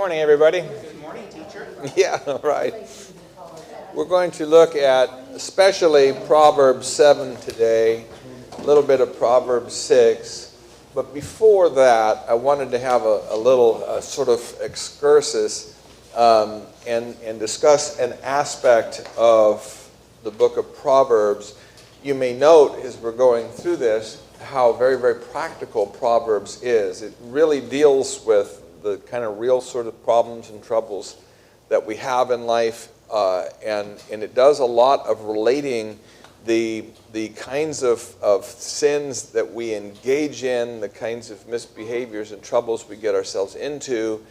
morning, everybody. Good morning, teacher. Yeah, right. We're going to look at especially Proverbs 7 today, a little bit of Proverbs 6. But before that, I wanted to have a little sort of excursus and discuss an aspect of the book of Proverbs. You may note, as we're going through this, how very, very practical Proverbs is. It really deals with the kind of real sort of problems and troubles that we have in life, and it does a lot of relating the kinds of sins that we engage in, the kinds of misbehaviors and troubles we get ourselves into,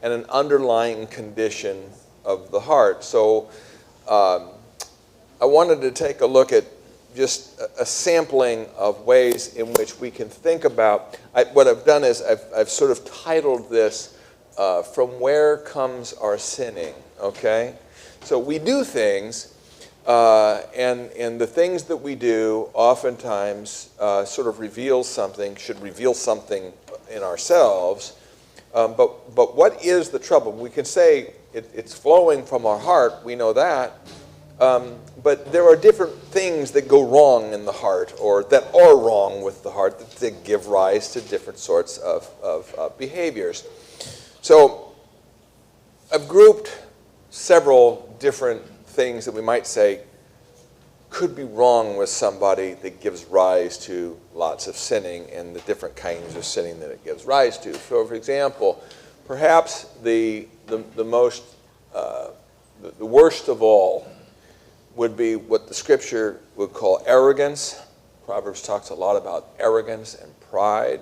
and an underlying condition of the heart. So I wanted to take a look at just a sampling of ways in which we can think about. What I've done is I've sort of titled this, From Where Comes Our Sinning, okay? So we do things, and the things that we do oftentimes sort of should reveal something in ourselves. But what is the trouble? We can say it's flowing from our heart, we know that. But there are different things that go wrong in the heart, or that are wrong with the heart, that give rise to different sorts of behaviors. So I've grouped several different things that we might say could be wrong with somebody that gives rise to lots of sinning, and the different kinds of sinning that it gives rise to. So, for example, perhaps the worst of all would be what the scripture would call arrogance. Proverbs talks a lot about arrogance and pride.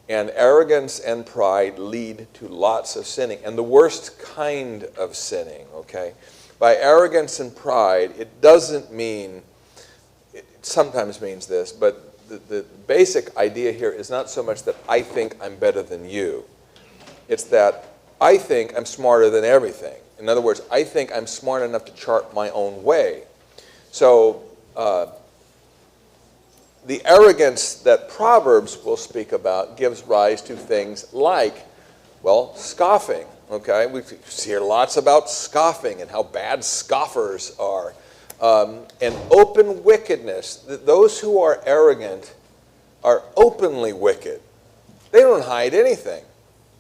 And arrogance and pride lead to lots of sinning. And the worst kind of sinning, okay? By arrogance and pride, it doesn't mean, it sometimes means this, but the basic idea here is not so much that I think I'm better than you. It's that I think I'm smarter than everything. In other words, I think I'm smart enough to chart my own way. So the arrogance that Proverbs will speak about gives rise to things like, well, scoffing. Okay, we hear lots about scoffing and how bad scoffers are. And open wickedness. Those who are arrogant are openly wicked. They don't hide anything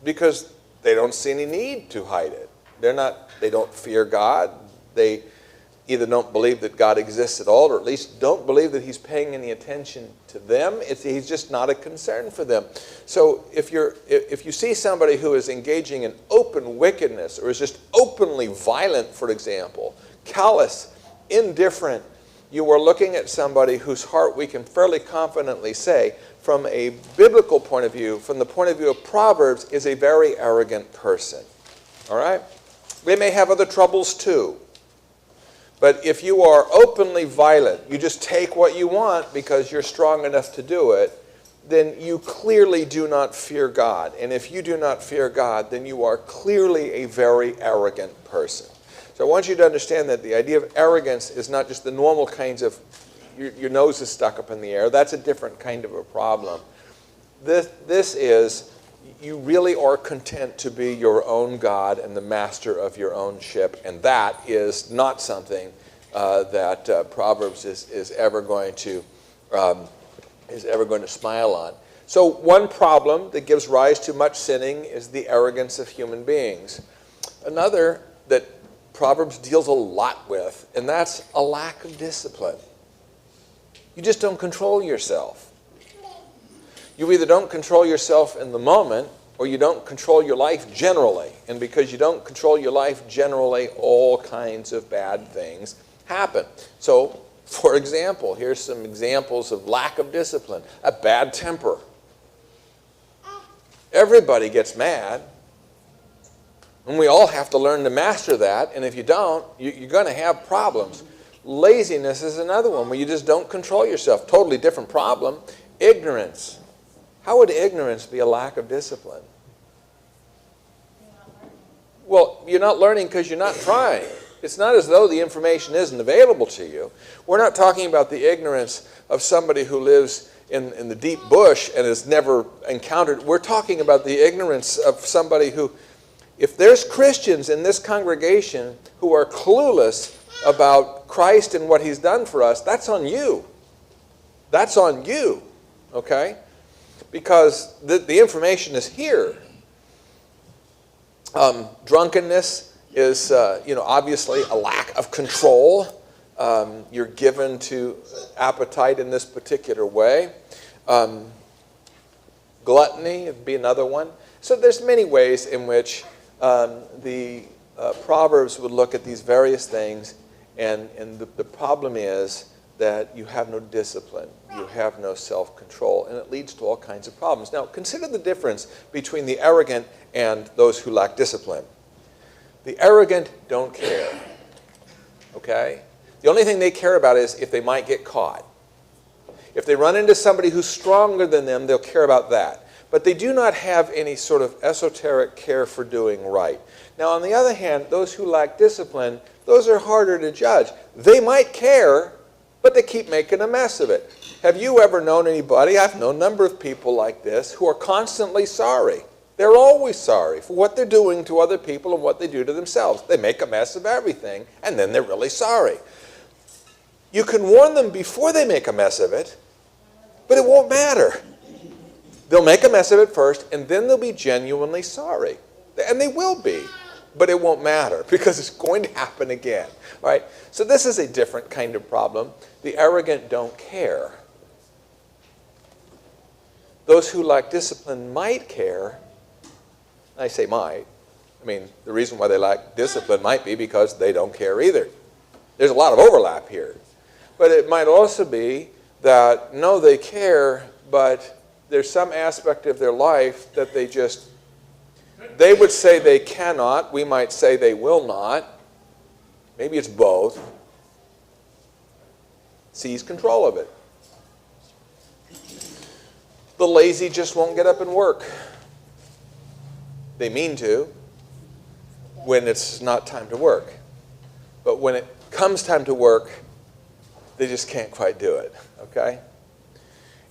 because they don't see any need to hide it. They don't fear God. They either don't believe that God exists at all, or at least don't believe that he's paying any attention to them. He's just not a concern for them. So if you see somebody who is engaging in open wickedness, or is just openly violent, for example, callous, indifferent, you are looking at somebody whose heart we can fairly confidently say, from a biblical point of view, from the point of view of Proverbs, is a very arrogant person. All right? They may have other troubles too. But if you are openly violent, you just take what you want because you're strong enough to do it, then you clearly do not fear God. And if you do not fear God, then you are clearly a very arrogant person. So I want you to understand that the idea of arrogance is not just the normal kinds of your nose is stuck up in the air. That's a different kind of a problem. This is, you really are content to be your own God and the master of your own ship, and that is not something that Proverbs is ever going to smile on. So one problem that gives rise to much sinning is the arrogance of human beings. Another that Proverbs deals a lot with, and that's a lack of discipline. You just don't control yourself. You either don't control yourself in the moment, or you don't control your life generally. And because you don't control your life generally, all kinds of bad things happen. So, for example, here's some examples of lack of discipline. A bad temper. Everybody gets mad. And we all have to learn to master that. And if you don't, you're going to have problems. Laziness is another one where you just don't control yourself. Totally different problem. Ignorance. How would ignorance be a lack of discipline? Well, you're not learning because you're not trying. It's not as though the information isn't available to you. We're not talking about the ignorance of somebody who lives in the deep bush and has never encountered. We're talking about the ignorance of somebody who If there's Christians in this congregation who are clueless about Christ and what he's done for us, that's on you. That's on you, okay? Because the information is here. Drunkenness is, obviously a lack of control. You're given to appetite in this particular way. Gluttony would be another one. So there's many ways in which the Proverbs would look at these various things, and the problem is that you have no discipline, you have no self-control, and it leads to all kinds of problems. Now, consider the difference between the arrogant and those who lack discipline. The arrogant don't care, okay? The only thing they care about is if they might get caught. If they run into somebody who's stronger than them, they'll care about that. But they do not have any sort of esoteric care for doing right. Now, on the other hand, those who lack discipline, those are harder to judge. They might care, but they keep making a mess of it. Have you ever known anybody, I've known a number of people like this, who are constantly sorry. They're always sorry for what they're doing to other people and what they do to themselves. They make a mess of everything, and then they're really sorry. You can warn them before they make a mess of it, but it won't matter. They'll make a mess of it first, and then they'll be genuinely sorry. And they will be, but it won't matter because it's going to happen again. Right? So this is a different kind of problem. The arrogant don't care. Those who lack discipline might care. I say might. I mean, the reason why they lack discipline might be because they don't care either. There's a lot of overlap here. But it might also be that, no, they care, but there's some aspect of their life that they would say they cannot. We might say they will not. Maybe it's both. Seize control of it. The lazy just won't get up and work. They mean to when it's not time to work. But when it comes time to work, they just can't quite do it, okay?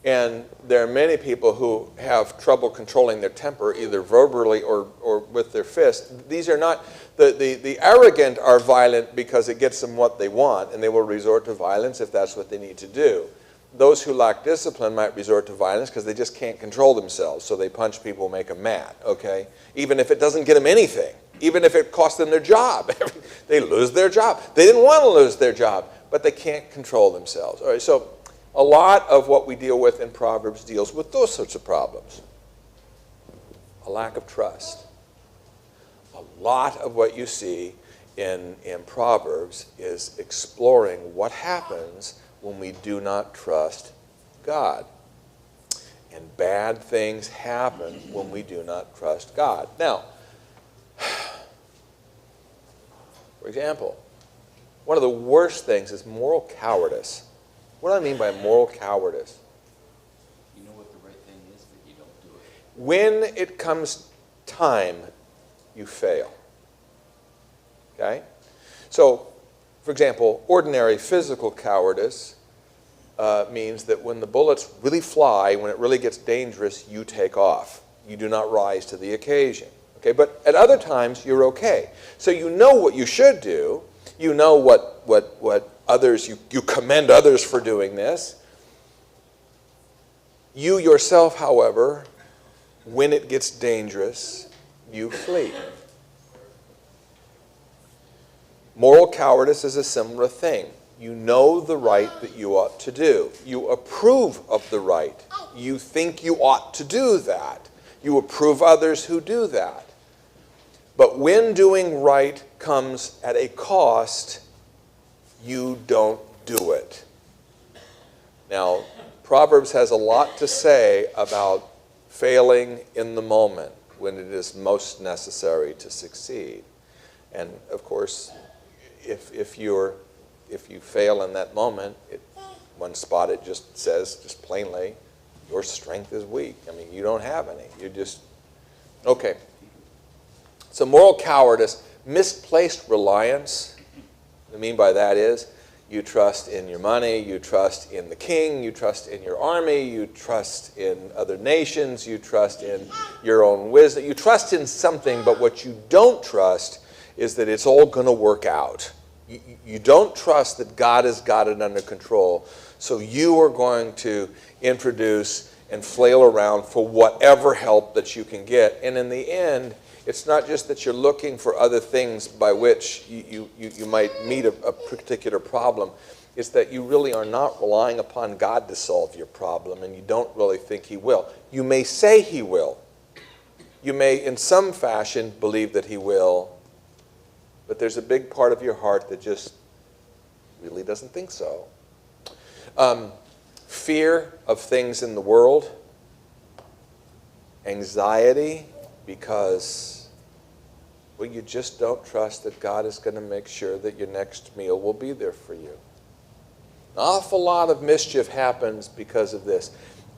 And there are many people who have trouble controlling their temper, either verbally or with their fists. These are not, the arrogant are violent because it gets them what they want, and they will resort to violence if that's what they need to do. Those who lack discipline might resort to violence because they just can't control themselves, so they punch people, make them mad, okay? Even if it doesn't get them anything, even if it costs them their job. They lose their job. They didn't want to lose their job, but they can't control themselves. All right, so a lot of what we deal with in Proverbs deals with those sorts of problems. A lack of trust. A lot of what you see in Proverbs is exploring what happens when we do not trust God. And bad things happen when we do not trust God. Now, for example, one of the worst things is moral cowardice. What do I mean by moral cowardice? You know what the right thing is, but you don't do it. When it comes time, you fail. Okay? So, for example, ordinary physical cowardice means that when the bullets really fly, when it really gets dangerous, you take off. You do not rise to the occasion. Okay? But at other times, you're okay. So you know what you should do. You know what others, you commend others for doing this. You yourself, however, when it gets dangerous, you flee. Moral cowardice is a similar thing. You know the right that you ought to do. You approve of the right. You think you ought to do that. You approve others who do that. But when doing right comes at a cost, you don't do it. Now, Proverbs has a lot to say about failing in the moment when it is most necessary to succeed. And of course, if you fail in that moment, one spot it just says, just plainly, your strength is weak. I mean, you don't have any. You just, okay. So moral cowardice, misplaced reliance. What I mean by that is, You trust in your money, you trust in the king, you trust in your army, you trust in other nations, you trust in your own wisdom. You trust in something, but what you don't trust is that it's all going to work out. You don't trust that God has got it under control, so you are going to introduce and flail around for whatever help that you can get. And in the end, it's not just that you're looking for other things by which you might meet a particular problem. It's that you really are not relying upon God to solve your problem, and you don't really think he will. You may say he will. You may, in some fashion, believe that he will, but there's a big part of your heart that just really doesn't think so. Fear of things in the world, anxiety, because, well, you just don't trust that God is going to make sure that your next meal will be there for you. An awful lot of mischief happens because of this.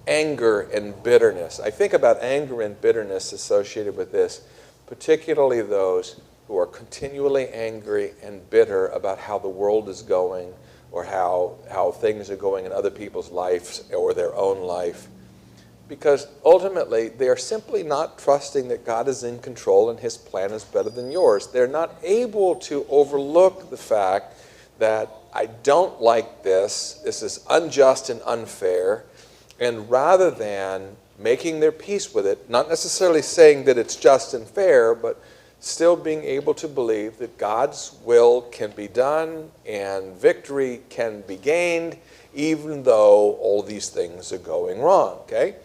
Anger and bitterness. I think about anger and bitterness associated with this, particularly those who are continually angry and bitter about how the world is going or how things are going in other people's lives or their own life. Because ultimately, they are simply not trusting that God is in control and his plan is better than yours. They're not able to overlook the fact that I don't like this is unjust and unfair, and rather than making their peace with it, not necessarily saying that it's just and fair, but still being able to believe that God's will can be done and victory can be gained, even though all these things are going wrong, okay?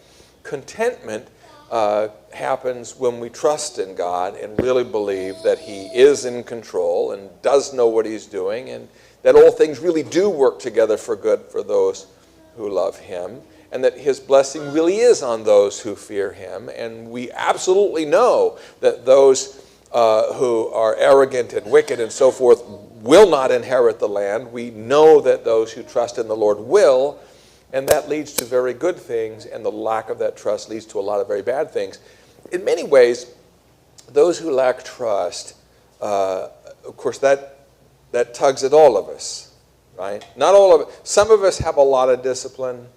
Contentment happens when we trust in God and really believe that he is in control and does know what he's doing, and that all things really do work together for good for those who love him, and that his blessing really is on those who fear him. And we absolutely know that those who are arrogant and wicked and so forth will not inherit the land. We know that those who trust in the Lord will. And that leads to very good things, and the lack of that trust leads to a lot of very bad things. In many ways, those who lack trust, of course, that tugs at all of us, right? Not all of it. Some of us have a lot of discipline,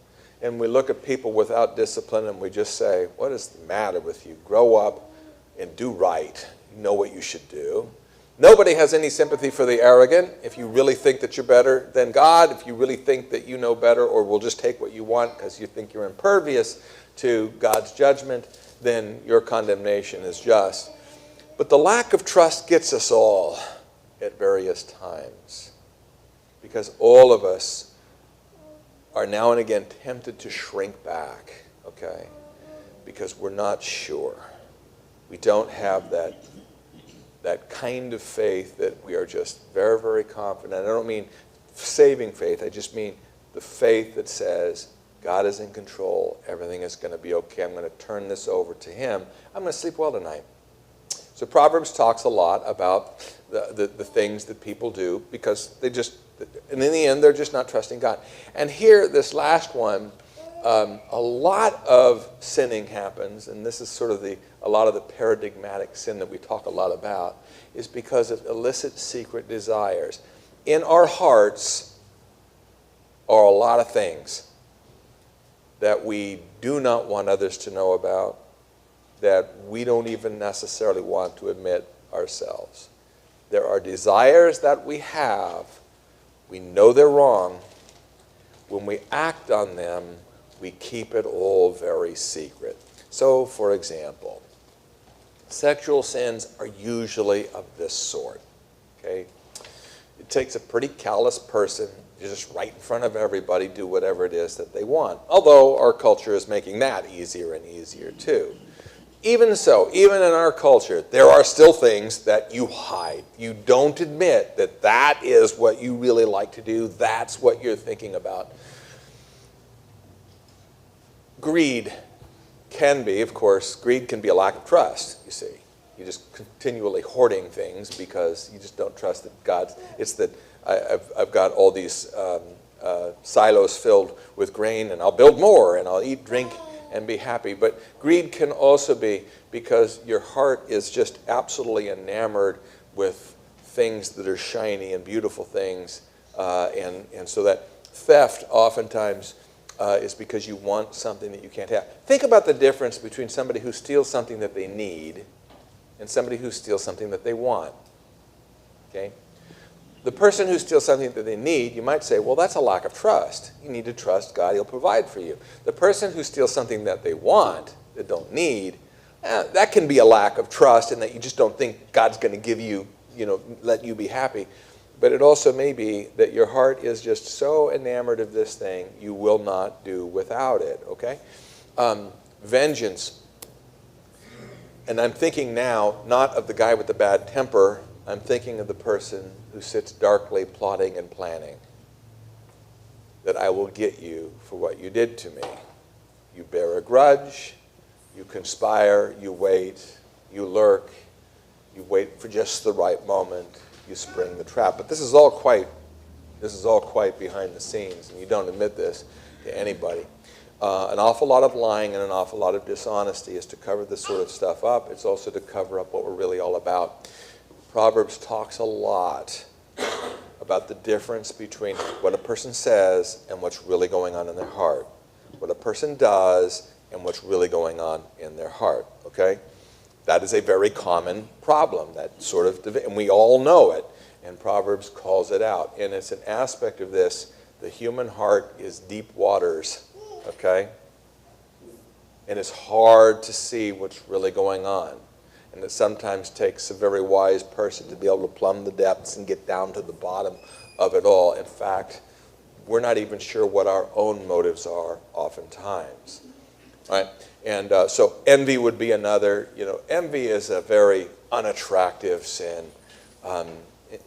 and we look at people without discipline, and we just say, what is the matter with you? Grow up and do right. You know what you should do. Nobody has any sympathy for the arrogant. If you really think that you're better than God, if you really think that you know better or will just take what you want because you think you're impervious to God's judgment, then your condemnation is just. But the lack of trust gets us all at various times, because all of us are now and again tempted to shrink back, okay, because we're not sure. We don't have that kind of faith that we are just very, very confident. I don't mean saving faith. I just mean the faith that says God is in control. Everything is going to be okay. I'm going to turn this over to him. I'm going to sleep well tonight. So Proverbs talks a lot about the things that people do because they just, and in the end, they're just not trusting God. And here, this last one, a lot of sinning happens, and this is sort of a lot of the paradigmatic sin that we talk a lot about, is because of illicit secret desires. In our hearts are a lot of things that we do not want others to know about, that we don't even necessarily want to admit ourselves. There are desires that we have. We know they're wrong. When we act on them, we keep it all very secret. So, for example, sexual sins are usually of this sort, okay? It takes a pretty callous person to just right in front of everybody do whatever it is that they want, although our culture is making that easier and easier too. Even so, even in our culture, there are still things that you hide. You don't admit that that is what you really like to do. That's what you're thinking about. Greed can be, of course, greed can be a lack of trust, you see. You're just continually hoarding things because you just don't trust that God's, it's that I've got all these silos filled with grain, and I'll build more, and I'll eat, drink, and be happy. But greed can also be because your heart is just absolutely enamored with things that are shiny and beautiful things And so that theft oftentimes is because you want something that you can't have. Think about the difference between somebody who steals something that they need and somebody who steals something that they want. Okay? The person who steals something that they need, you might say, well, that's a lack of trust. You need to trust God, He'll provide for you. The person who steals something that they want, that don't need, that can be a lack of trust, and that you just don't think God's going to give you, let you be happy. But it also may be that your heart is just so enamored of this thing, you will not do without it, okay? Vengeance. And I'm thinking now, not of the guy with the bad temper, I'm thinking of the person who sits darkly plotting and planning. That I will get you for what you did to me. You bear a grudge, you conspire, you wait, you lurk, you wait for just the right moment, you spring the trap. But this is all quite behind the scenes, and you don't admit this to anybody. An awful lot of lying and an awful lot of dishonesty is to cover this sort of stuff up. It's also to cover up what we're really all about. Proverbs talks a lot about the difference between what a person says and what's really going on in their heart. What a person does and what's really going on in their heart, okay? That is a very common problem, that sort of, and we all know it, and Proverbs calls it out. And it's an aspect of this, the human heart is deep waters, okay? And it's hard to see what's really going on. And it sometimes takes a very wise person to be able to plumb the depths and get down to the bottom of it all. In fact, we're not even sure what our own motives are oftentimes. Right? And so envy would be another. Envy is a very unattractive sin.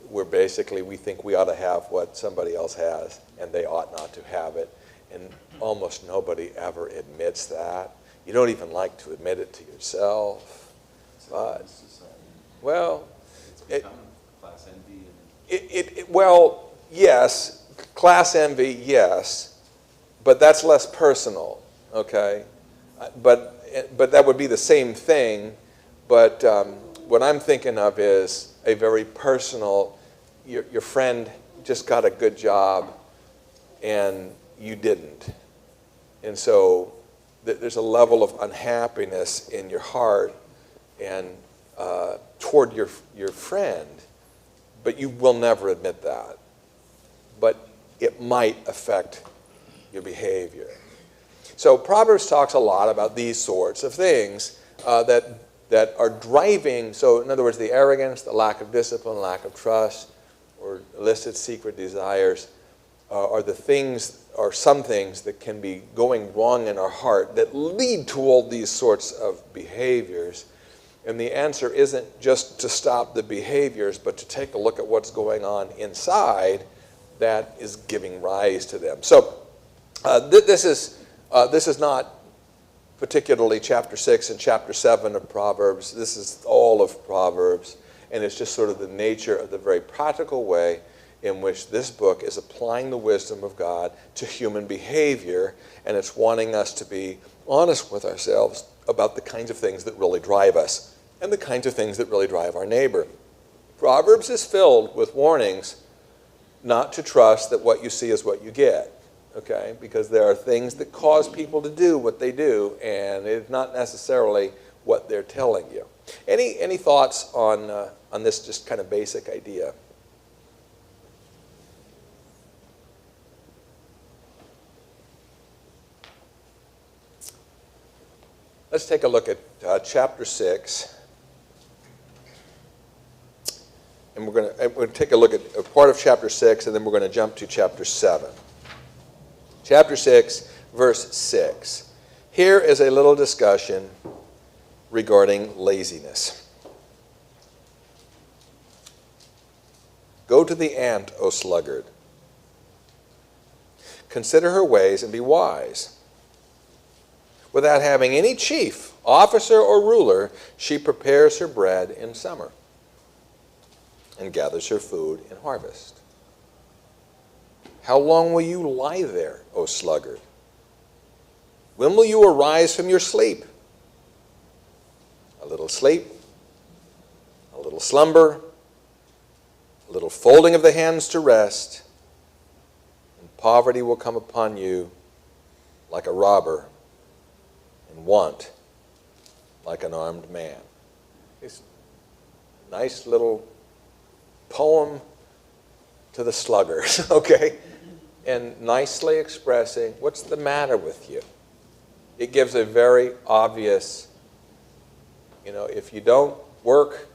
Where basically we think we ought to have what somebody else has, and they ought not to have it. And almost nobody ever admits that. You don't even like to admit it to yourself. But, well, class envy. Well, yes, class envy, yes, but that's less personal, okay? But that would be the same thing. But what I'm thinking of is a very personal. Your friend just got a good job, and you didn't, and so there's a level of unhappiness in your heart and toward your friend, but you will never admit that. But it might affect your behavior. So Proverbs talks a lot about these sorts of things that are driving. So in other words, the arrogance, the lack of discipline, lack of trust, or illicit secret desires are the things, or some things that can be going wrong in our heart that lead to all these sorts of behaviors. And the answer isn't just to stop the behaviors, but to take a look at what's going on inside that is giving rise to them. So this is not particularly chapter 6 and chapter 7 of Proverbs. This is all of Proverbs, and it's just sort of the nature of the very practical way in which this book is applying the wisdom of God to human behavior, and it's wanting us to be honest with ourselves about the kinds of things that really drive us and the kinds of things that really drive our neighbor. Proverbs is filled with warnings not to trust that what you see is what you get, okay? Because there are things that cause people to do what they do, and it's not necessarily what they're telling you. Any thoughts on this just kind of basic idea? Let's take a look at chapter 6. And we're going to take a look at a part of chapter 6, and then we're going to jump to chapter 7. Chapter 6, verse 6. Here is a little discussion regarding laziness. Go to the ant, O sluggard. Consider her ways and be wise. Without having any chief, officer, or ruler, she prepares her bread in summer and gathers her food in harvest. How long will you lie there, O sluggard? When will you arise from your sleep? A little sleep, a little slumber, a little folding of the hands to rest, poverty will come upon you like a robber, and want like an armed man. It's a nice little poem to the sluggard, okay? And nicely expressing what's the matter with you. It gives a very obvious, if you don't work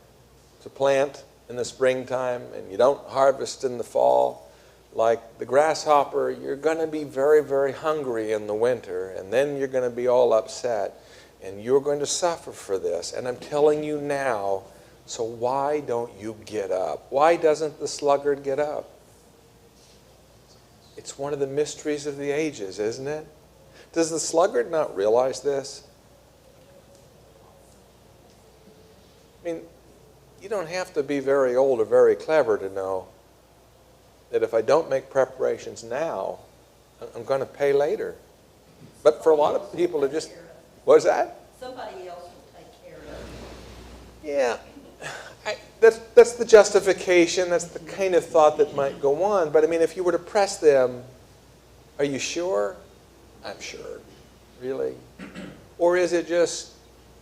to plant in the springtime and you don't harvest in the fall, like the grasshopper, you're going to be very, very hungry in the winter, and then you're going to be all upset, and you're going to suffer for this. And I'm telling you now, so why don't you get up? Why doesn't the sluggard get up? It's one of the mysteries of the ages, isn't it? Does the sluggard not realize this? I mean, you don't have to be very old or very clever to know that if I don't make preparations now, I'm going to pay later. But for a lot of people, it just, what's that? Somebody else will take care of it. Yeah, that's the justification. That's the kind of thought that might go on. But I mean, if you were to press them, are you sure? I'm sure. Really? Or is it just,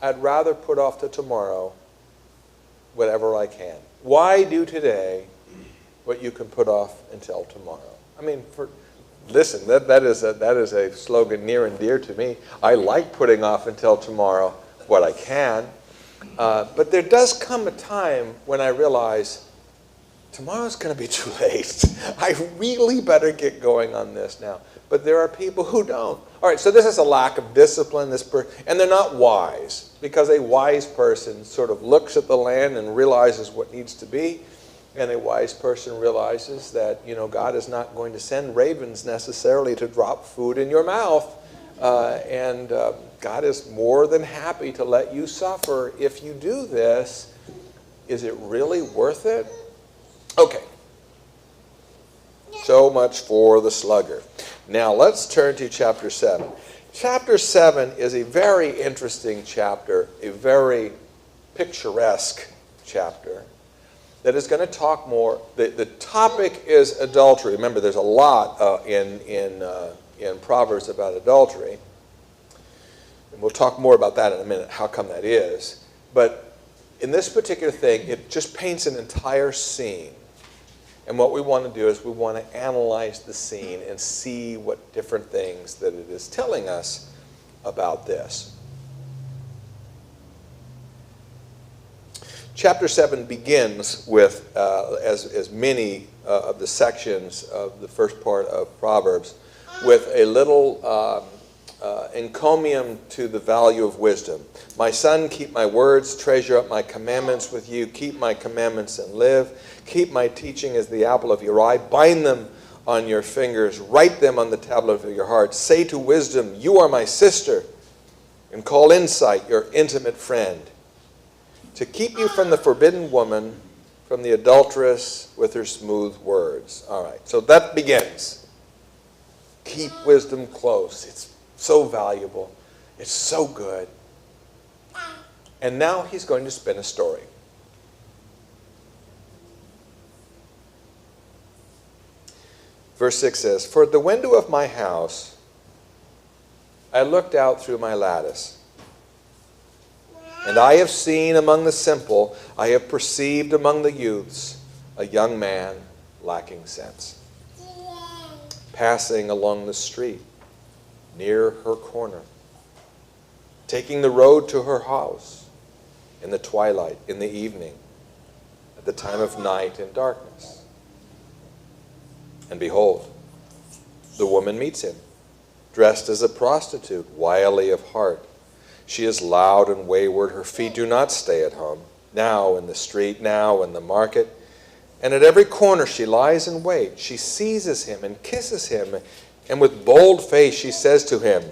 I'd rather put off to tomorrow whatever I can? Why do today what you can put off until tomorrow? I mean, listen, that is a slogan near and dear to me. I like putting off until tomorrow what I can. But there does come a time when I realize tomorrow's going to be too late. I really better get going on this now. But there are people who don't. All right, so this is a lack of discipline, and they're not wise, because a wise person sort of looks at the land and realizes what needs to be, and a wise person realizes that, God is not going to send ravens necessarily to drop food in your mouth, and God is more than happy to let you suffer if you do this. Is it really worth it? Okay. So much for the sluggard. Now let's turn to chapter 7. Chapter 7 is a very interesting chapter, a very picturesque chapter that is going to talk more. The topic is adultery. Remember, there's a lot in Proverbs about adultery. And we'll talk more about that in a minute, how come that is. But in this particular thing, it just paints an entire scene. And what we want to do is we want to analyze the scene and see what different things that it is telling us about this. Chapter 7 begins with, as many of the sections of the first part of Proverbs, with a little encomium to the value of wisdom. My son, keep my words, treasure up my commandments with you. Keep my commandments and live. Keep my teaching as the apple of your eye. Bind them on your fingers. Write them on the tablet of your heart. Say to wisdom, you are my sister. And call insight your intimate friend. To keep you from the forbidden woman, from the adulteress with her smooth words. All right, so that begins. Keep wisdom close. It's so valuable. It's so good. And now he's going to spin a story. Verse 6 says, for at the window of my house I looked out through my lattice, and I have seen among the simple, I have perceived among the youths, a young man lacking sense, passing along the street, near her corner, taking the road to her house, in the twilight, in the evening, at the time of night and darkness. And behold, the woman meets him, dressed as a prostitute, wily of heart. She is loud and wayward. Her feet do not stay at home. Now in the street, now in the market. And at every corner she lies in wait. She seizes him and kisses him. And with bold face she says to him,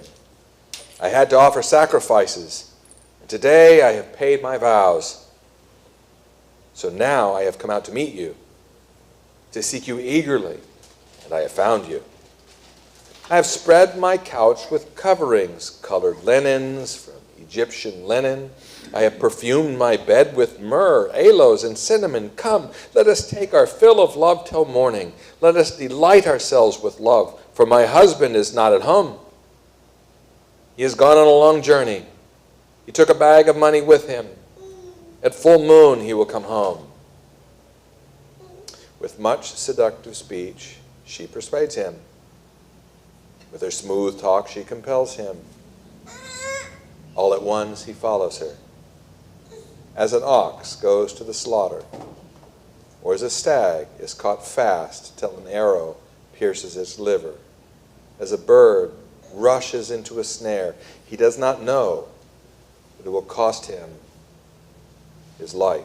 I had to offer sacrifices, and today I have paid my vows. So now I have come out to meet you, to seek you eagerly, and I have found you. I have spread my couch with coverings, colored linens from Egyptian linen. I have perfumed my bed with myrrh, aloes, and cinnamon. Come, let us take our fill of love till morning. Let us delight ourselves with love, for my husband is not at home. He has gone on a long journey. He took a bag of money with him. At full moon he will come home." With much seductive speech, she persuades him. With her smooth talk, she compels him. All at once he follows her. As an ox goes to the slaughter, or as a stag is caught fast till an arrow pierces its liver, as a bird rushes into a snare, he does not know that it will cost him his life.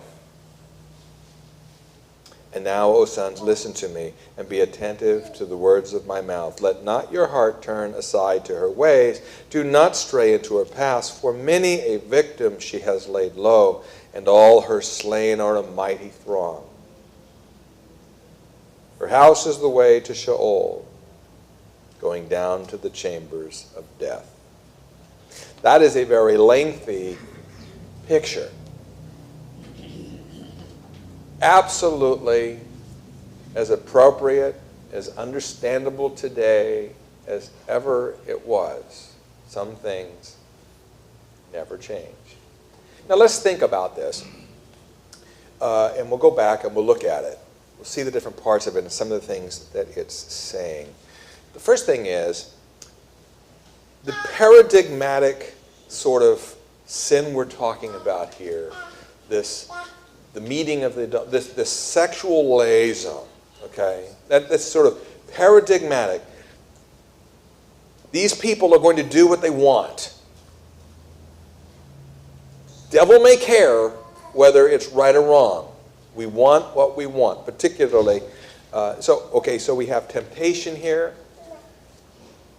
And now, O sons, listen to me, and be attentive to the words of my mouth. Let not your heart turn aside to her ways. Do not stray into her paths, for many a victim she has laid low, and all her slain are a mighty throng. Her house is the way to Sheol, going down to the chambers of death. That is a very lengthy picture. Absolutely as appropriate, as understandable today as ever it was. Some things never change. Now let's think about this. And we'll go back and we'll look at it. We'll see the different parts of it and some of the things that it's saying. The first thing is the paradigmatic sort of sin we're talking about here, the meeting of this sexual liaison, okay? That's sort of paradigmatic. These people are going to do what they want. Devil may care whether it's right or wrong. We want what we want, particularly. So we have temptation here.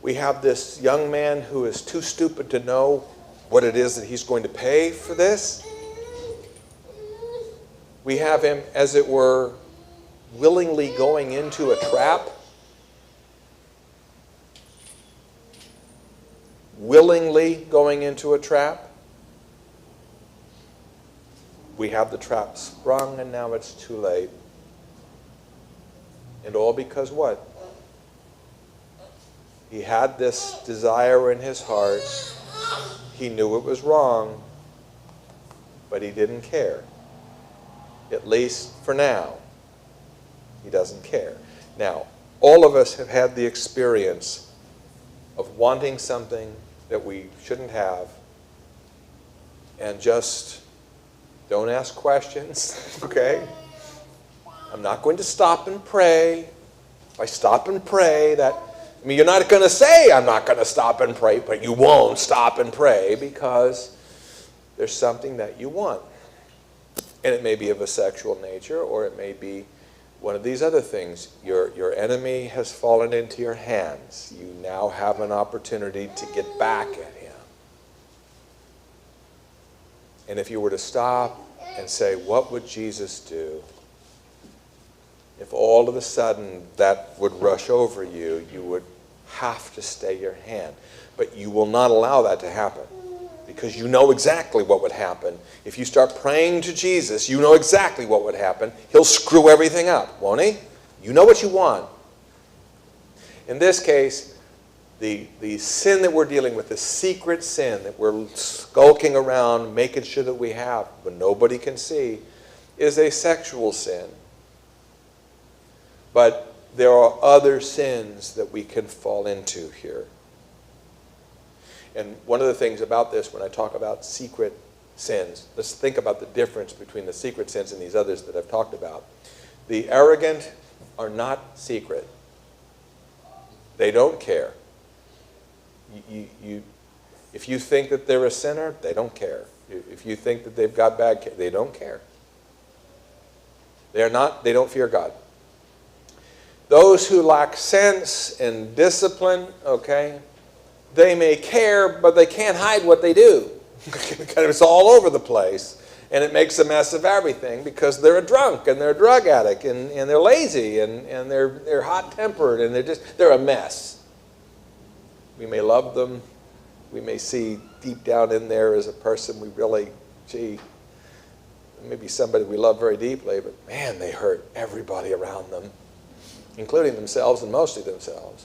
We have this young man who is too stupid to know what it is that he's going to pay for this. We have him, as it were, willingly going into a trap. Willingly going into a trap. We have the trap sprung, and now it's too late. And all because what? He had this desire in his heart. He knew it was wrong, but he didn't care. At least for now, he doesn't care. Now, all of us have had the experience of wanting something that we shouldn't have and just don't ask questions, okay? I'm not going to stop and pray. If I stop and pray, you're not going to say I'm not going to stop and pray, but you won't stop and pray because there's something that you want. And it may be of a sexual nature, or it may be one of these other things. Your enemy has fallen into your hands. You now have an opportunity to get back at him. And if you were to stop and say, what would Jesus do if all of a sudden that would rush over you? You would have to stay your hand. But you will not allow that to happen, because you know exactly what would happen. If you start praying to Jesus, you know exactly what would happen. He'll screw everything up, won't he? You know what you want. In this case, the sin that we're dealing with, the secret sin that we're skulking around, making sure that we have, but nobody can see, is a sexual sin. But there are other sins that we can fall into here. And one of the things about this, when I talk about secret sins, let's think about the difference between the secret sins and these others that I've talked about. The arrogant are not secret. They don't care. If you think that they're a sinner, they don't care. If you think that they've got bad, they don't care. They don't fear God. Those who lack sense and discipline, okay, they may care, but they can't hide what they do. It's all over the place, and it makes a mess of everything because they're a drunk and they're a drug addict and they're lazy and they're hot-tempered and they're a mess. We may love them. We may see deep down in there as a person we really, maybe somebody we love very deeply, but man, they hurt everybody around them, including themselves and mostly themselves.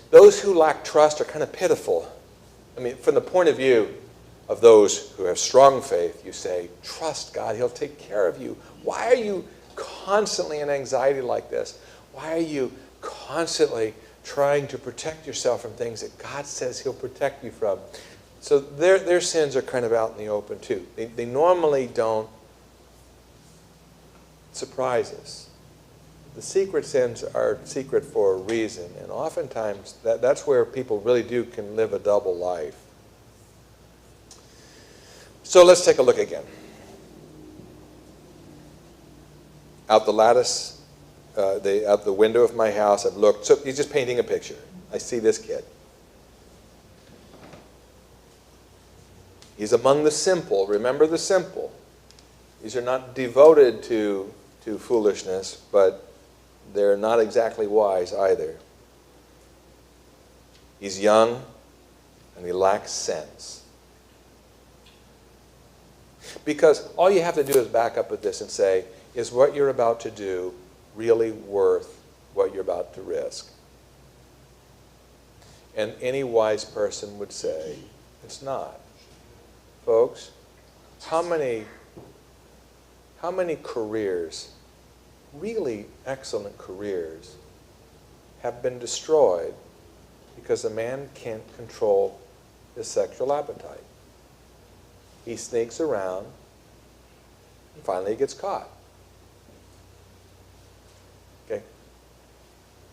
Those who lack trust are kind of pitiful. I mean, from the point of view of those who have strong faith, you say, trust God, He'll take care of you. Why are you constantly in anxiety like this? Why are you constantly trying to protect yourself from things that God says He'll protect you from? So their sins are kind of out in the open too. They normally don't surprise us. The secret sins are secret for a reason, and oftentimes that's where people really can live a double life. So let's take a look again. Out the lattice, out the window of my house, I've looked. So he's just painting a picture. I see this kid. He's among the simple. Remember the simple. These are not devoted to foolishness, but they're not exactly wise either. He's young, and he lacks sense. Because all you have to do is back up with this and say, is what you're about to do really worth what you're about to risk? And any wise person would say, it's not. Folks, how many careers, really excellent careers, have been destroyed because a man can't control his sexual appetite? He sneaks around, and finally he gets caught. Okay?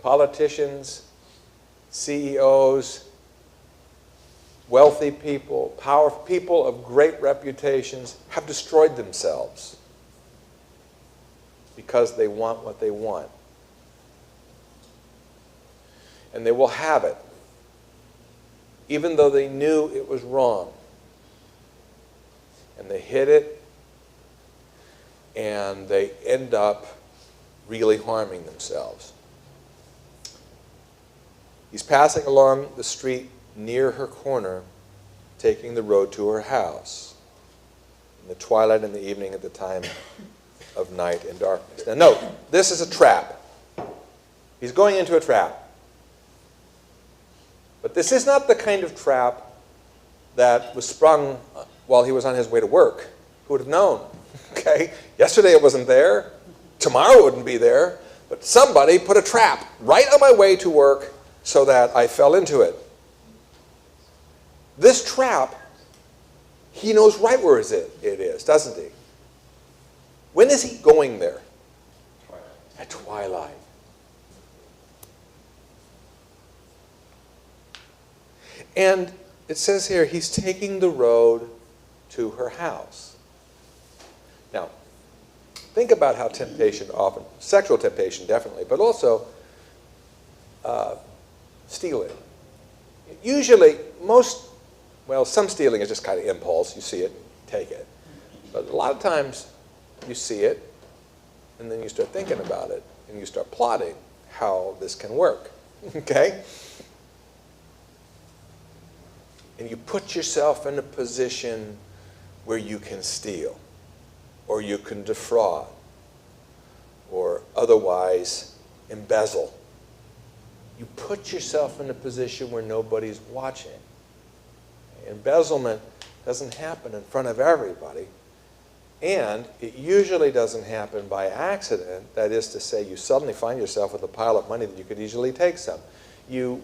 Politicians, CEOs, wealthy people, powerful people of great reputations have destroyed themselves because they want what they want. And they will have it, even though they knew it was wrong. And they hid it, and they end up really harming themselves. He's passing along the street near her corner, taking the road to her house, in the twilight and the evening at the time of night and darkness. Now note, this is a trap. He's going into a trap. But this is not the kind of trap that was sprung while he was on his way to work. Who would have known? Okay? Yesterday it wasn't there. Tomorrow it wouldn't be there. But somebody put a trap right on my way to work so that I fell into it. This trap, he knows right where it is, doesn't he? When is he going there? Twilight. At twilight. And it says here, he's taking the road to her house. Now, think about how temptation often, sexual temptation definitely, but also stealing. Usually, some stealing is just kind of impulse. You see it, take it. But a lot of times, you see it, and then you start thinking about it, and you start plotting how this can work. Okay? And you put yourself in a position where you can steal, or you can defraud, or otherwise embezzle. You put yourself in a position where nobody's watching. Embezzlement doesn't happen in front of everybody, and it usually doesn't happen by accident. That is to say, you suddenly find yourself with a pile of money that you could easily take some. You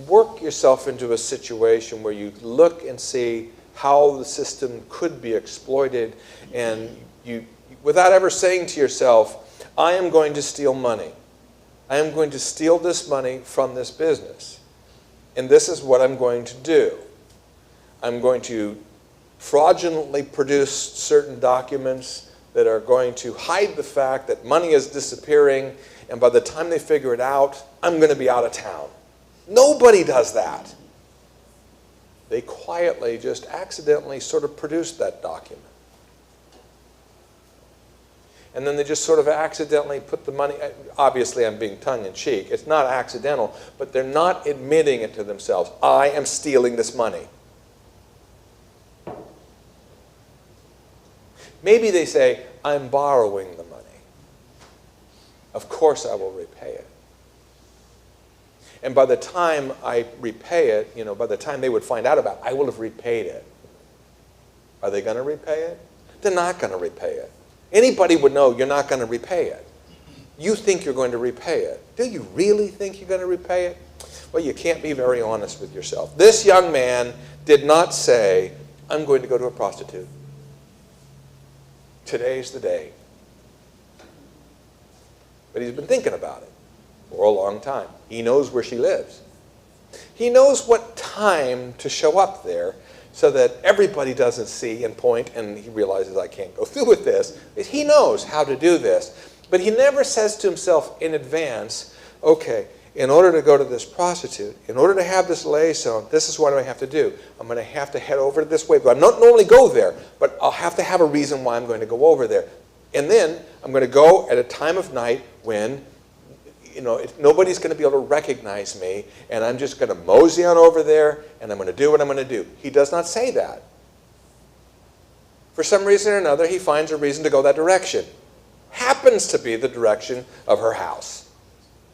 work yourself into a situation where you look and see how the system could be exploited, and you, without ever saying to yourself, I am going to steal money. I am going to steal this money from this business. And this is what I'm going to do. I'm going to fraudulently produce certain documents that are going to hide the fact that money is disappearing, and by the time they figure it out, I'm going to be out of town. Nobody does that. They quietly just accidentally sort of produce that document. And then they just sort of accidentally put the money, obviously I'm being tongue-in-cheek, it's not accidental, but they're not admitting it to themselves. I am stealing this money. Maybe they say, I'm borrowing the money. Of course I will repay it. And by the time I repay it, by the time they would find out about it, I will have repaid it. Are they going to repay it? They're not going to repay it. Anybody would know you're not going to repay it. You think you're going to repay it. Do you really think you're going to repay it? Well, you can't be very honest with yourself. This young man did not say, I'm going to go to a prostitute. Today's the day. But he's been thinking about it for a long time. He knows where she lives. He knows what time to show up there so that everybody doesn't see and point, and he realizes I can't go through with this. He knows how to do this. But he never says to himself in advance, okay, in order to go to this prostitute, in order to have this liaison, this is what I have to do. I'm going to have to head over this way. But I don't normally go there, but I'll have to have a reason why I'm going to go over there. And then I'm going to go at a time of night when nobody's going to be able to recognize me, and I'm just going to mosey on over there, and I'm going to do what I'm going to do. He does not say that. For some reason or another, he finds a reason to go that direction. Happens to be the direction of her house.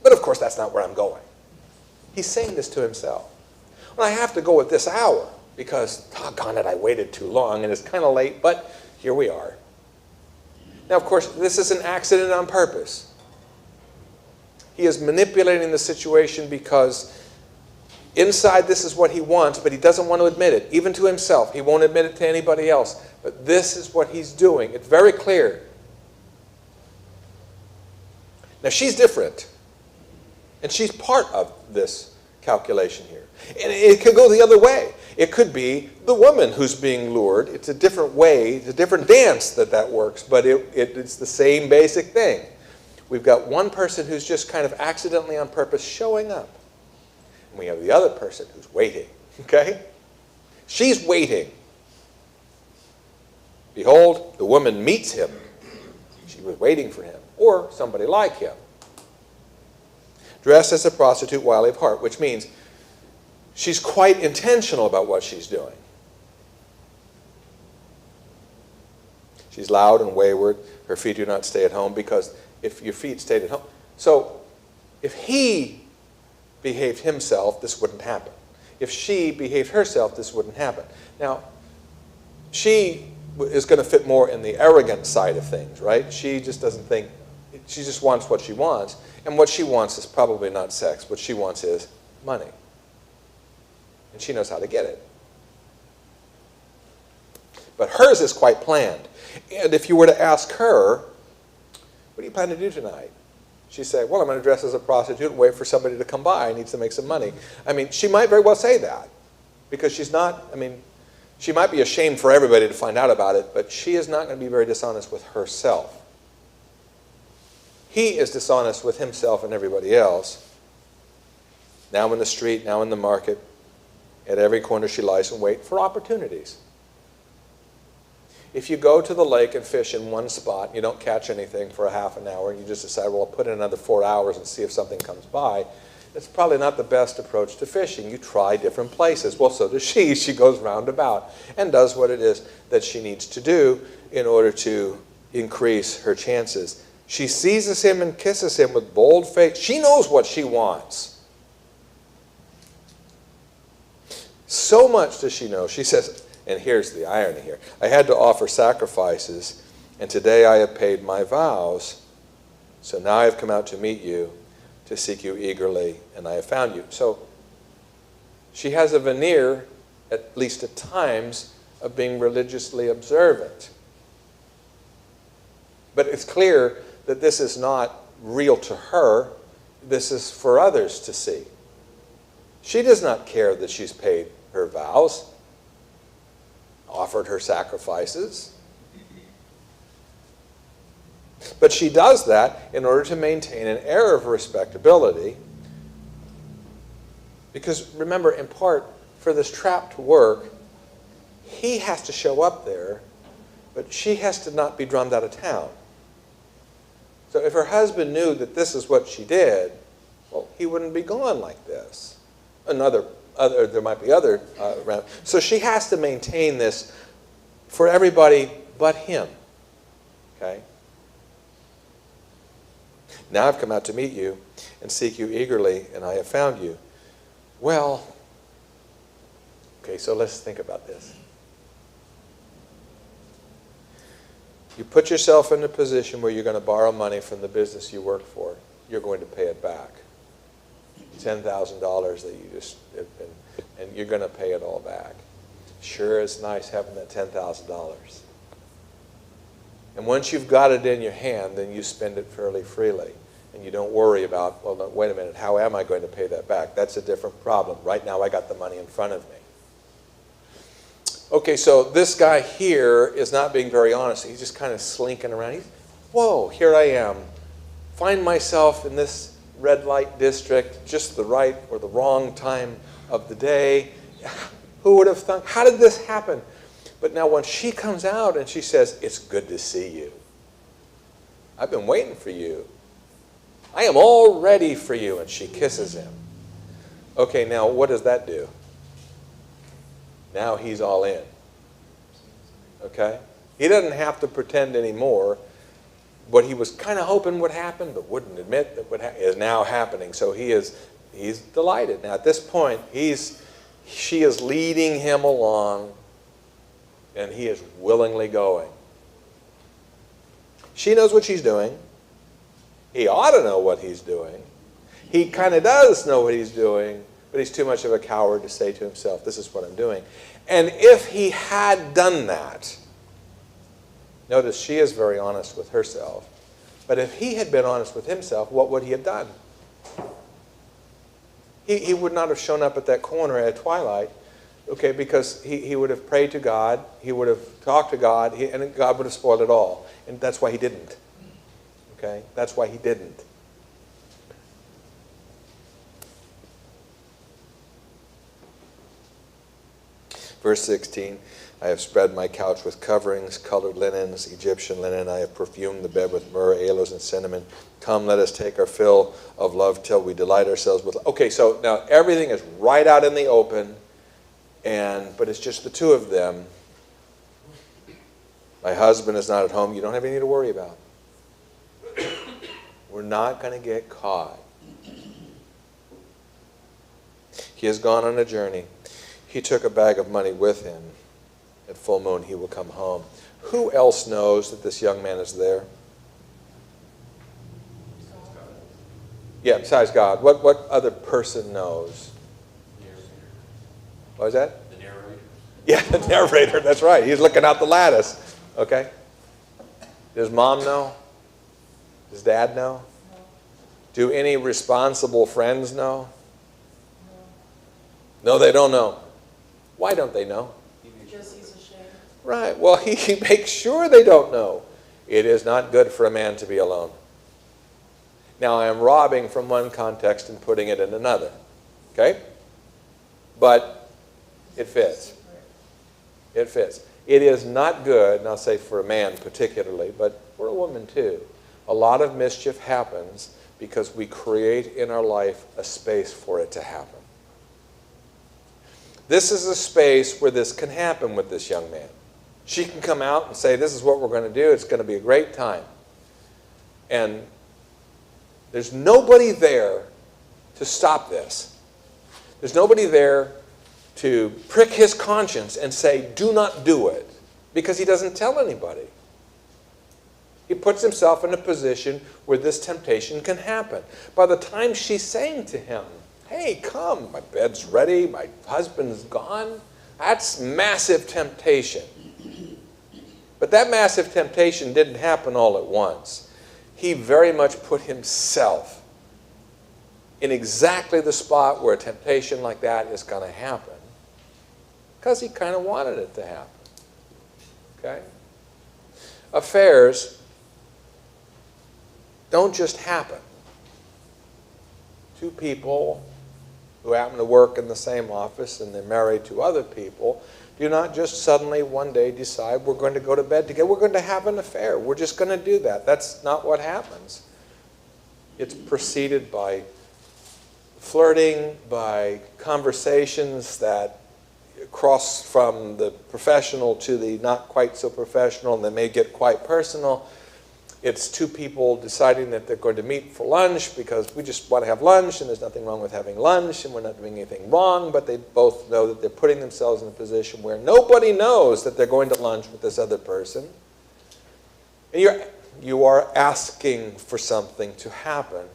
But of course, that's not where I'm going. He's saying this to himself. Well, I have to go at this hour because, doggone it, I waited too long, and it's kind of late, but here we are. Now, of course, this is an accident on purpose. He is manipulating the situation because inside this is what he wants, but he doesn't want to admit it, even to himself. He won't admit it to anybody else. But this is what he's doing. It's very clear. Now, she's different. And she's part of this calculation here. And it could go the other way. It could be the woman who's being lured. It's a different way, it's a different dance that works, but it's the same basic thing. We've got one person who's just kind of accidentally on purpose showing up. And we have the other person who's waiting, okay? She's waiting. Behold, the woman meets him. She was waiting for him, or somebody like him. Dressed as a prostitute, wily of heart, which means she's quite intentional about what she's doing. She's loud and wayward. Her feet do not stay at home, because if your feet stayed at home. So if he behaved himself, this wouldn't happen. If she behaved herself, this wouldn't happen. Now, she is going to fit more in the arrogant side of things, right? She just doesn't think, she just wants what she wants. And what she wants is probably not sex. What she wants is money. And she knows how to get it. But hers is quite planned. And if you were to ask her, what do you plan to do tonight? She'd say, well, I'm going to dress as a prostitute and wait for somebody to come by. I need to make some money. I mean, she might very well say that. Because she's not, she might be ashamed for everybody to find out about it, but she is not going to be very dishonest with herself. He is dishonest with himself and everybody else. Now in the street, now in the market, at every corner she lies in wait for opportunities. If you go to the lake and fish in one spot, and you don't catch anything for a half an hour, and you just decide, well, I'll put in another 4 hours and see if something comes by, it's probably not the best approach to fishing. You try different places. Well, so does she. She goes roundabout and does what it is that she needs to do in order to increase her chances. She seizes him and kisses him with bold face. She knows what she wants. So much does she know. She says, and here's the irony here, I had to offer sacrifices, and today I have paid my vows. So now I have come out to meet you, to seek you eagerly, and I have found you. So she has a veneer, at least at times, of being religiously observant. But it's clear that this is not real to her. This is for others to see. She does not care that she's paid her vows, offered her sacrifices. But she does that in order to maintain an air of respectability. Because remember, in part, for this trap to work, he has to show up there, but she has to not be drummed out of town. So if her husband knew that this is what she did, well, he wouldn't be gone like this. There might be other around. So she has to maintain this for everybody but him. Okay? Now I've come out to meet you and seek you eagerly, and I have found you. Well, okay, so let's think about this. You put yourself in a position where you're going to borrow money from the business you work for. You're going to pay it back. $10,000 that you just, and you're going to pay it all back. Sure is nice having that $10,000. And once you've got it in your hand, then you spend it fairly freely. And you don't worry about, well, no, wait a minute, how am I going to pay that back? That's a different problem. Right now I got the money in front of me. Okay, so this guy here is not being very honest. He's just kind of slinking around. Whoa, here I am. Find myself in this red light district, just the right or the wrong time of the day. Who would have thought? How did this happen? But now when she comes out and she says, it's good to see you. I've been waiting for you. I am all ready for you. And she kisses him. Okay, now what does that do? Now he's all in. Okay? He doesn't have to pretend anymore. What he was kind of hoping would happen, but wouldn't admit that is now happening. So he's delighted. Now at this point, she is leading him along, and he is willingly going. She knows what she's doing. He ought to know what he's doing. He kind of does know what he's doing, but he's too much of a coward to say to himself, this is what I'm doing. And if he had done that, notice she is very honest with herself, but if he had been honest with himself, what would he have done? He would not have shown up at that corner at twilight, okay, because he would have prayed to God, he would have talked to God, and God would have spoiled it all. And that's why he didn't. Okay? That's why he didn't. Verse 16, I have spread my couch with coverings, colored linens, Egyptian linen. I have perfumed the bed with myrrh, aloes, and cinnamon. Come, let us take our fill of love till we delight ourselves with love. Okay, so now everything is right out in the open, but it's just the two of them. My husband is not at home. You don't have anything to worry about. We're not going to get caught. He has gone on a journey. He took a bag of money with him. At full moon, he will come home. Who else knows that this young man is there? Yeah, besides God. What other person knows? What was that? The narrator. Yeah, the narrator. That's right. He's looking out the lattice. Okay. Does mom know? Does dad know? Do any responsible friends know? No, they don't know. Why don't they know? Because he's ashamed. Right. Well, he makes sure they don't know. It is not good for a man to be alone. Now, I am robbing from one context and putting it in another. Okay? But it fits. It fits. It is not good, and I'll say for a man particularly, but for a woman too. A lot of mischief happens because we create in our life a space for it to happen. This is a space where this can happen with this young man. She can come out and say, this is what we're going to do. It's going to be a great time. And there's nobody there to stop this. There's nobody there to prick his conscience and say, do not do it, because he doesn't tell anybody. He puts himself in a position where this temptation can happen. By the time she's saying to him, hey, come, my bed's ready, my husband's gone, that's massive temptation. But that massive temptation didn't happen all at once. He very much put himself in exactly the spot where a temptation like that is going to happen, because he kind of wanted it to happen. Okay? Affairs don't just happen. Two people who happen to work in the same office and they're married to other people do not just suddenly one day decide we're going to go to bed together. We're going to have an affair. We're just going to do that. That's not what happens. It's preceded by flirting, by conversations that cross from the professional to the not quite so professional, and they may get quite personal. It's two people deciding that they're going to meet for lunch because we just want to have lunch and there's nothing wrong with having lunch and we're not doing anything wrong, but they both know that they're putting themselves in a position where nobody knows that they're going to lunch with this other person. And you are asking for something to happen.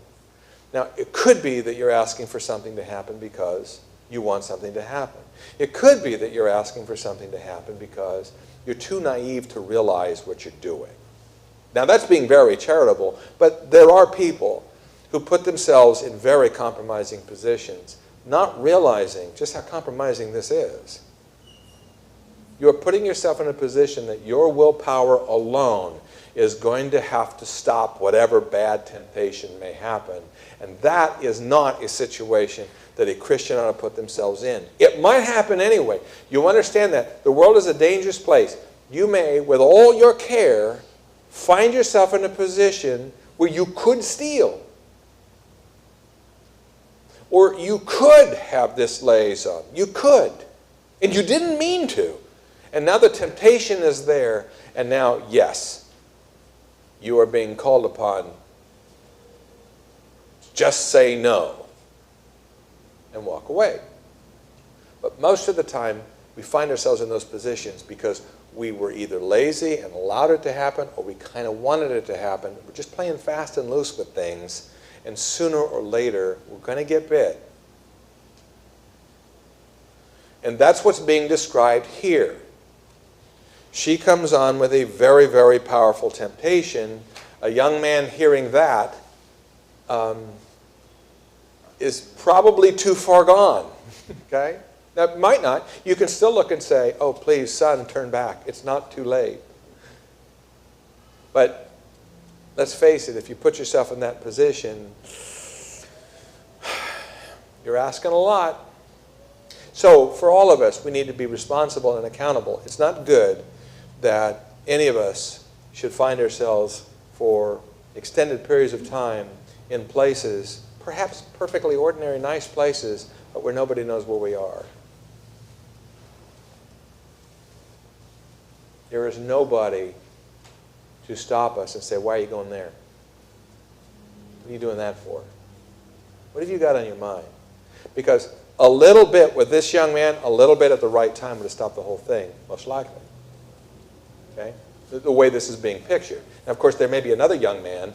Now, it could be that you're asking for something to happen because you want something to happen. It could be that you're asking for something to happen because you're too naive to realize what you're doing. Now, that's being very charitable, but there are people who put themselves in very compromising positions, not realizing just how compromising this is. You're putting yourself in a position that your willpower alone is going to have to stop whatever bad temptation may happen. And that is not a situation that a Christian ought to put themselves in. It might happen anyway. You understand that. The world is a dangerous place. You may, with all your care, find yourself in a position where you could steal. Or you could have this liaison. You could. And you didn't mean to. And now the temptation is there. And now, yes, you are being called upon to just say no and walk away. But most of the time, we find ourselves in those positions because we were either lazy and allowed it to happen, or we kind of wanted it to happen. We're just playing fast and loose with things, and sooner or later, we're going to get bit. And that's what's being described here. She comes on with a very, very powerful temptation. A young man hearing that is probably too far gone. Okay? That might not. You can still look and say, oh, please, son, turn back. It's not too late. But let's face it, if you put yourself in that position, you're asking a lot. So for all of us, we need to be responsible and accountable. It's not good that any of us should find ourselves for extended periods of time in places, perhaps perfectly ordinary, nice places, but where nobody knows where we are. There is nobody to stop us and say, why are you going there? What are you doing that for? What have you got on your mind? Because a little bit with this young man, a little bit at the right time would have stopped the whole thing, most likely. Okay? The way this is being pictured. And of course, there may be another young man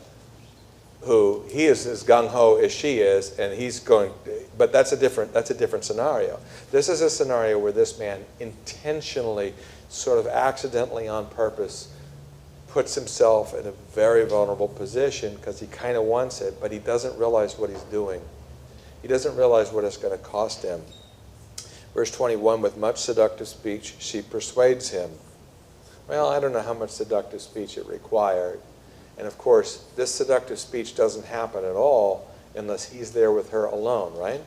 who he is as gung-ho as she is, and he's going, but that's a different scenario. This is a scenario where this man intentionally, sort of accidentally on purpose, puts himself in a very vulnerable position because he kind of wants it, but he doesn't realize what he's doing. He doesn't realize what it's going to cost him. Verse 21, with much seductive speech, she persuades him. Well, I don't know how much seductive speech it required. And of course, this seductive speech doesn't happen at all unless he's there with her alone, right?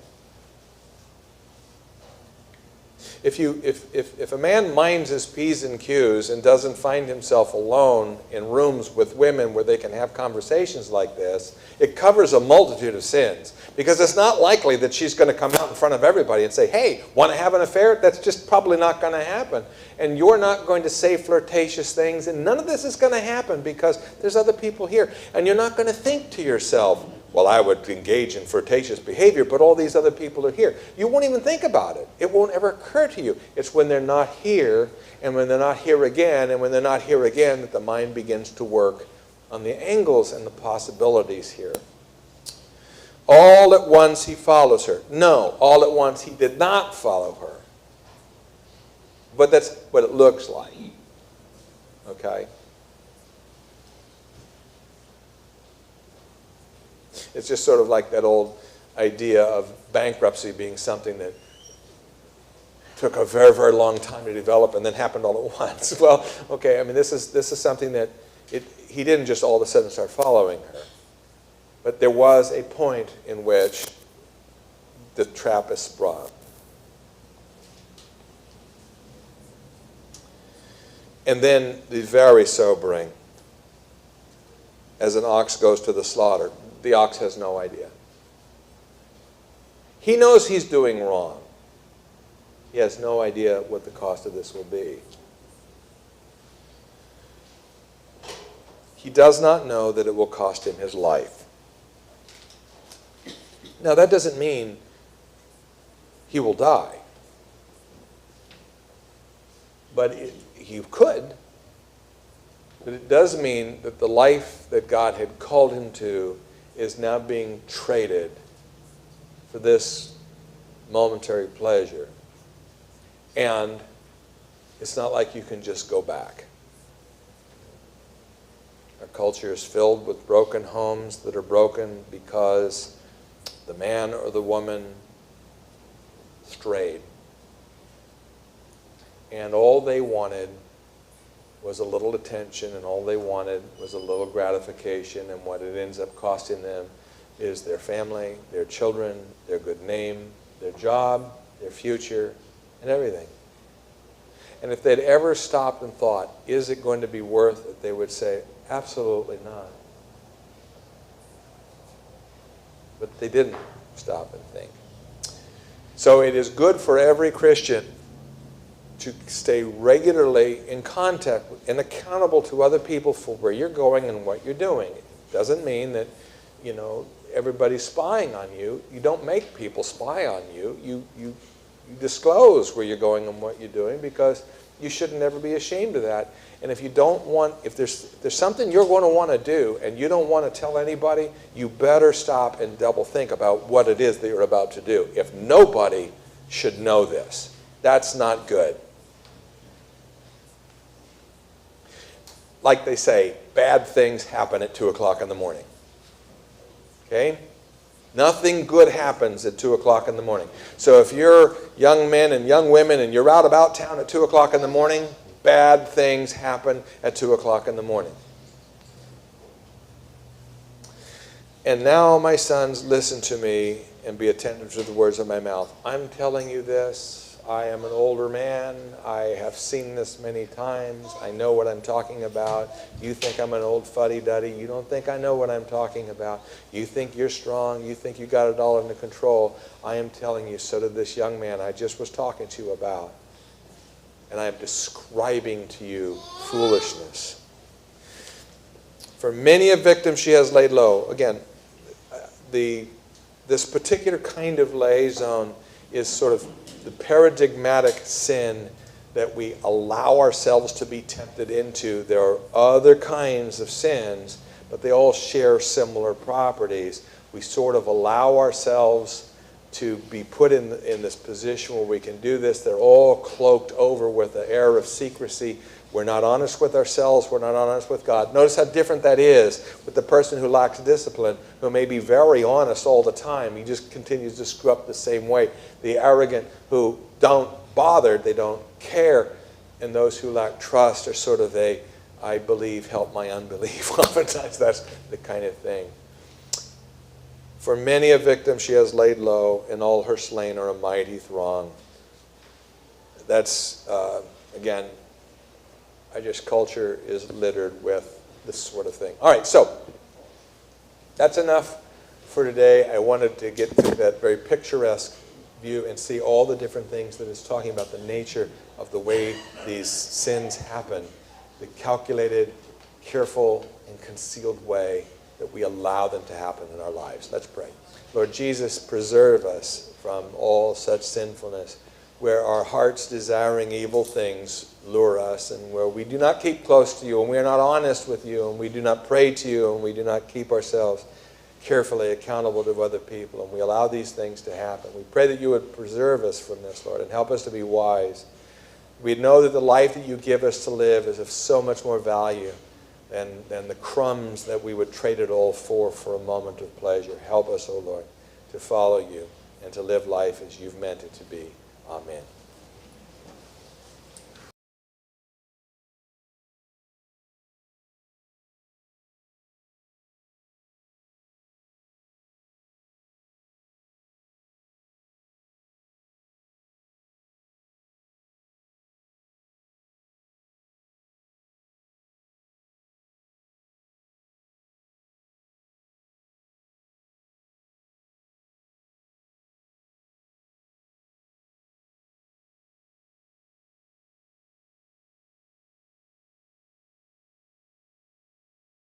If a man minds his P's and Q's and doesn't find himself alone in rooms with women where they can have conversations like this, it covers a multitude of sins. Because it's not likely that she's going to come out in front of everybody and say, hey, want to have an affair? That's just probably not going to happen. And you're not going to say flirtatious things, and none of this is going to happen because there's other people here. And you're not going to think to yourself, well, I would engage in flirtatious behavior, but all these other people are here. You won't even think about it. It won't ever occur to you. It's when they're not here, and when they're not here again, and when they're not here again, that the mind begins to work on the angles and the possibilities here. All at once he follows her. No, all at once he did not follow her. But that's what it looks like. Okay? It's just sort of like that old idea of bankruptcy being something that took a very, very long time to develop and then happened all at once. Well, okay, I mean, this is something that he didn't just all of a sudden start following her. But there was a point in which the trap is sprung. And then the very sobering, as an ox goes to the slaughter, the ox has no idea. He knows he's doing wrong. He has no idea what the cost of this will be. he does not know that it will cost him his life. Now, that doesn't mean he will die. But he could. But it does mean that the life that God had called him to is now being traded for this momentary pleasure. And it's not like you can just go back. Our culture is filled with broken homes that are broken because the man or the woman strayed. And all they wanted was a little attention, and all they wanted was a little gratification, and what it ends up costing them is their family, their children, their good name, their job, their future, and everything. And if they'd ever stopped and thought, is it going to be worth it, they would say, absolutely not. But they didn't stop and think. So it is good for every Christian to stay regularly in contact and accountable to other people for where you're going and what you're doing. It doesn't mean that, everybody's spying on you. You don't make people spy on you. You disclose where you're going and what you're doing, because you shouldn't ever be ashamed of that. And if you don't want, if there's something you're going to want to do and you don't want to tell anybody, you better stop and double think about what it is that you're about to do. If nobody should know this, that's not good. Like they say, bad things happen at 2 o'clock in the morning. Okay? Nothing good happens at 2 o'clock in the morning. So if you're young men and young women and you're out about town at 2 o'clock in the morning, bad things happen at 2 o'clock in the morning. And now, my sons, listen to me and be attentive to the words of my mouth. I'm telling you this. I am an older man. I have seen this many times. I know what I'm talking about. You think I'm an old fuddy-duddy. You don't think I know what I'm talking about. You think you're strong. You think you got it all under control. I am telling you, so did this young man I just was talking to you about. And I am describing to you foolishness. For many a victim she has laid low. Again, this particular kind of liaison is sort of the paradigmatic sin that we allow ourselves to be tempted into. There are other kinds of sins, but they all share similar properties. We sort of allow ourselves to be put in this position where we can do this. They're all cloaked over with the air of secrecy. We're not honest with ourselves. We're not honest with God. Notice how different that is with the person who lacks discipline, who may be very honest all the time. He just continues to screw up the same way. The arrogant who don't bother, they don't care. And those who lack trust are sort of I believe, help my unbelief. Oftentimes that's the kind of thing. For many a victim she has laid low, and all her slain are a mighty throng. That's, again, culture is littered with this sort of thing. All right, so that's enough for today. I wanted to get to that very picturesque view and see all the different things that it's talking about, the nature of the way these sins happen, the calculated, careful, and concealed way that we allow them to happen in our lives. Let's pray. Lord Jesus, preserve us from all such sinfulness, where our hearts desiring evil things lure us, and where we do not keep close to you, and we are not honest with you, and we do not pray to you, and we do not keep ourselves carefully accountable to other people, and we allow these things to happen. We pray that you would preserve us from this, Lord, and help us to be wise. We know that the life that you give us to live is of so much more value than the crumbs that we would trade it all for a moment of pleasure. Help us, O Lord, to follow you and to live life as you've meant it to be. Amen.